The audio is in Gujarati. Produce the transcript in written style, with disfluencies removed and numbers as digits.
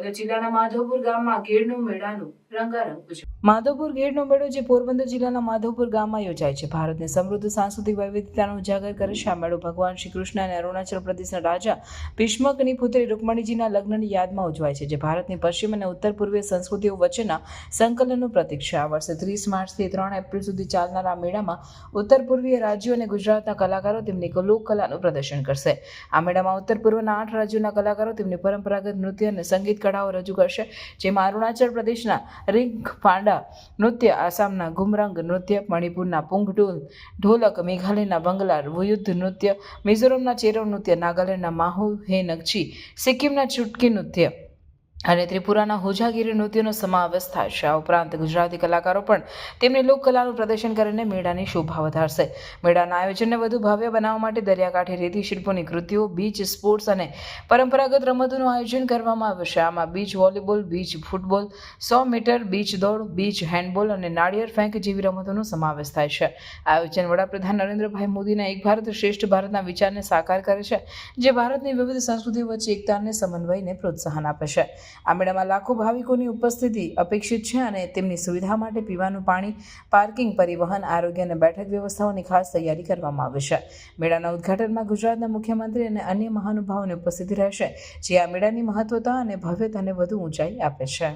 પોરબંદર જિલ્લાના માધવપુર ગામમાં ગેરનો મેળાનું રંગારંગ ઉજવણી. માધવપુર ગેરનો મેળો જે પોરબંદર જિલ્લાના માધવપુર ગામમાં યોજાય છે, ભારતની સમૃદ્ધ સાંસ્કૃતિક વૈવિધ્યતાનો ઉજાગર કરે છે. આ મેળો ભગવાન શ્રી કૃષ્ણ અને અરુણાચલ પ્રદેશના રાજા ભીષ્મકની પુત્રી રૂકમણીજીના લગ્નની યાદમાં ઉજવાય છે, જે ભારતની પશ્ચિમ અને ઉત્તર પૂર્વીય સંસ્કૃતિઓ વચ્ચેના સંકલનનું પ્રતીક છે. આ વર્ષે 30 માર્ચથી 3 એપ્રિલ સુધી ચાલનારા આ મેળામાં ઉત્તર પૂર્વીય રાજ્યો અને ગુજરાતના કલાકારો તેમની લોકકલાનું પ્રદર્શન કરશે. આ મેળામાં ઉત્તર પૂર્વના 8 રાજ્યોના કલાકારો તેમની પરંપરાગત નૃત્ય અને સંગીત કળાઓ રજૂ કરશે, જેમાં અરુણાચલ પ્રદેશના રીંગ પાંડા નૃત્ય, આસામના ઘુમરંગ નૃત્ય, મણિપુરના પુંગડુલ ઢોલક, મેઘાલયના બંગલા વયુદ્ધ નૃત્ય, મિઝોરમના ચેરો નૃત્ય, નાગાલેન્ડના માહુ હે નગચી, સિક્કિમના ચુટકી નૃત્ય અને ત્રિપુરાના હોજાગીરી નૃત્યનો સમાવેશ થાય છે. આ ઉપરાંત ગુજરાતી કલાકારો પણ તેમની લોકકલાનું પ્રદર્શન કરીને મેળાની શોભા વધારશે. મેળાના આયોજનને વધુ ભવ્ય બનાવવા માટે દરિયાકાંઠે રેતી શિલ્પોની કૃતિઓ, બીચ સ્પોર્ટ્સ અને પરંપરાગત રમતોનું આયોજન કરવામાં આવ્યું છે. આમાં beach volleyball, beach football, 100 metre beach દોડ, બીચ હેન્ડબોલ અને નાળિયેર ફેંક જેવી રમતોનો સમાવેશ થાય છે. આયોજન વડાપ્રધાન નરેન્દ્રભાઈ મોદીના એક ભારત શ્રેષ્ઠ ભારતના વિચારને સાકાર કરે છે, જે ભારતની વિવિધ સંસ્કૃતિઓ વચ્ચે એકતા અને સમન્વયને પ્રોત્સાહન આપે છે. આ મેળામાં લાખો ભાવિકોની ઉપસ્થિતિ અપેક્ષિત છે અને તેમની સુવિધા માટે પીવાનું પાણી, પાર્કિંગ, પરિવહન, આરોગ્ય અને બેઠક વ્યવસ્થાઓની ખાસ તૈયારી કરવામાં આવી છે. મેળાના ઉદ્ઘાટનમાં ગુજરાતના મુખ્યમંત્રી અને અન્ય મહાનુભાવોની ઉપસ્થિતિ રહેશે, જે આ મેળાની મહત્વતા અને ભવ્યતાને વધુ ઊંચાઈ આપે છે.